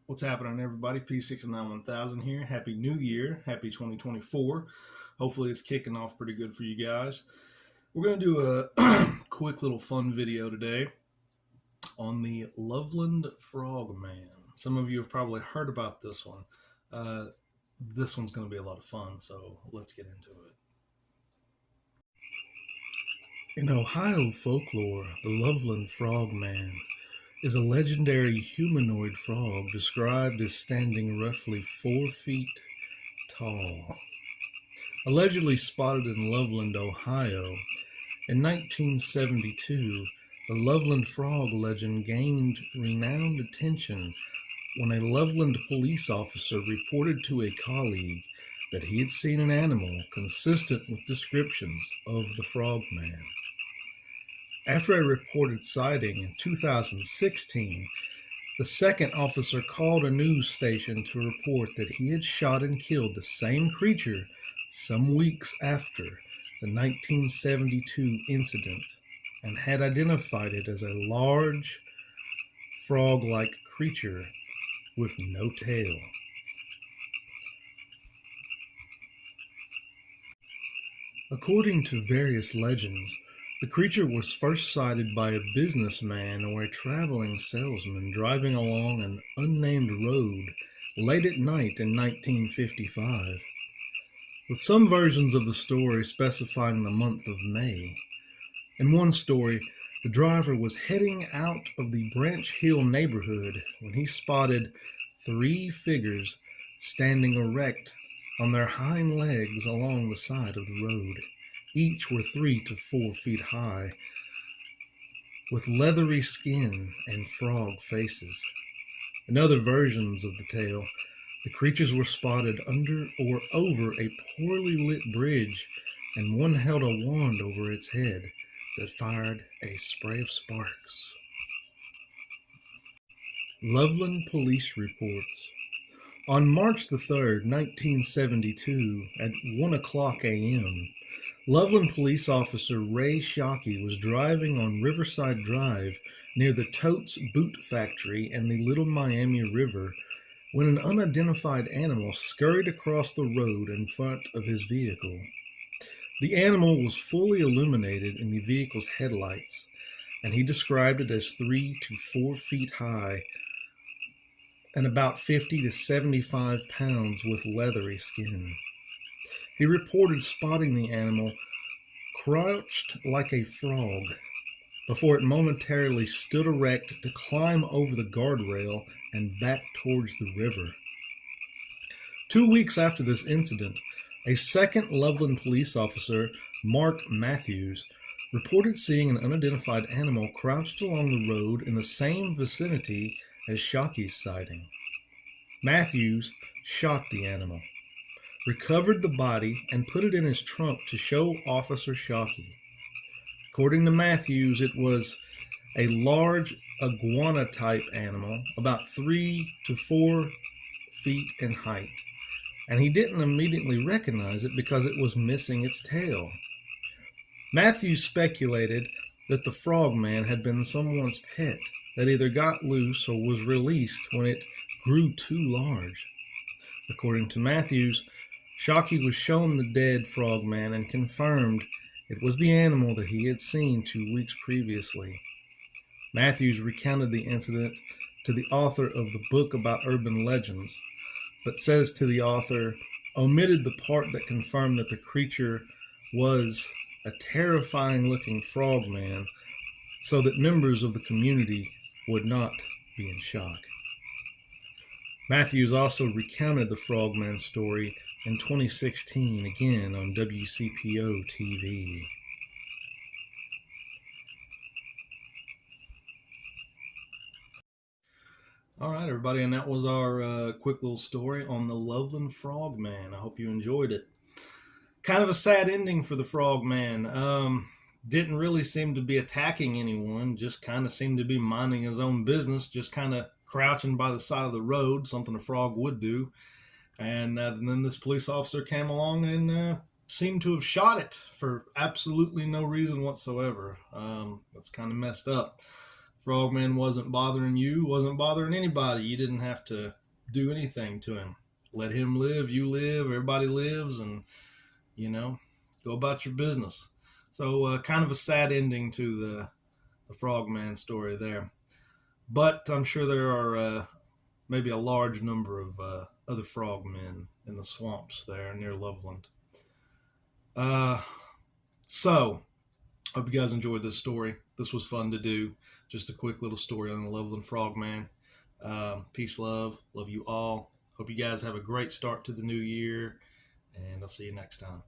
What's happening, everybody? P691,000 here. Happy New Year. Happy 2024. Hopefully it's kicking off pretty good for you guys. We're going to do a quick little fun video today on the Loveland Frogman. Some of you have probably heard about this one. This one's going to be a lot of fun, so let's get into it. In Ohio folklore, the Loveland Frogman is a legendary humanoid frog described as standing roughly 4 feet tall. Allegedly spotted in Loveland, Ohio, in 1972, the Loveland Frog legend gained renowned attention when a Loveland police officer reported to a colleague that he had seen an animal consistent with descriptions of the Frogman. After a reported sighting in 2016, the second officer called a news station to report that he had shot and killed the same creature some weeks after the 1972 incident and had identified it as a large, frog-like creature with no tail. According to various legends, the creature was first sighted by a businessman or a traveling salesman driving along an unnamed road late at night in 1955, with some versions of the story specifying the month of May. In one story, the driver was heading out of the Branch Hill neighborhood when he spotted 3 figures standing erect on their hind legs along the side of the road. Each were 3 to 4 feet high, with leathery skin and frog faces. In other versions of the tale, the creatures were spotted under or over a poorly lit bridge, and one held a wand over its head that fired a spray of sparks. Loveland Police Reports. On March the 3rd, 1972, at 1 o'clock a.m., Loveland police officer Ray Shockey was driving on Riverside Drive near the Totes Boot Factory and the Little Miami River when an unidentified animal scurried across the road in front of his vehicle. The animal was fully illuminated in the vehicle's headlights, and he described it as 3 to 4 feet high and about 50 to 75 pounds with leathery skin. He reported spotting the animal crouched like a frog before it momentarily stood erect to climb over the guardrail and back towards the river. 2 weeks after this incident, a second Loveland police officer, Mark Matthews, reported seeing an unidentified animal crouched along the road in the same vicinity as Shockey's sighting. Matthews shot the animal, recovered the body, and put it in his trunk to show Officer Shockey. According to Matthews, it was a large iguana-type animal, about 3 to 4 feet in height, and he didn't immediately recognize it because it was missing its tail. Matthews speculated that the frogman had been someone's pet that either got loose or was released when it grew too large. According to Matthews, Shockey was shown the dead frogman and confirmed it was the animal that he had seen 2 weeks previously. Matthews recounted the incident to the author of the book about urban legends, but says to the author, omitted the part that confirmed that the creature was a terrifying-looking frogman so that members of the community would not be in shock. Matthews also recounted the frogman story in 2016, again on WCPO TV. All right, everybody, and that was our quick little story on the Loveland Frogman. I hope you enjoyed it. Kind of a sad ending for the Frogman. Didn't really seem to be attacking anyone, just kind of seemed to be minding his own business, just kind of crouching by the side of the road, something a frog would do. And then this police officer came along and seemed to have shot it for absolutely no reason whatsoever. That's kind of messed up. Frogman wasn't bothering you, wasn't bothering anybody. You didn't have to do anything to him. Let him live, you live, everybody lives, and go about your business. So kind of a sad ending to the Frogman story there. But I'm sure there are maybe a large number of other frogmen in the swamps there near Loveland. Uh, so, hope you guys enjoyed this story. This was fun to do. Just a quick little story on the Loveland Frogman. Peace, love. Love you all. Hope you guys have a great start to the new year, and I'll see you next time.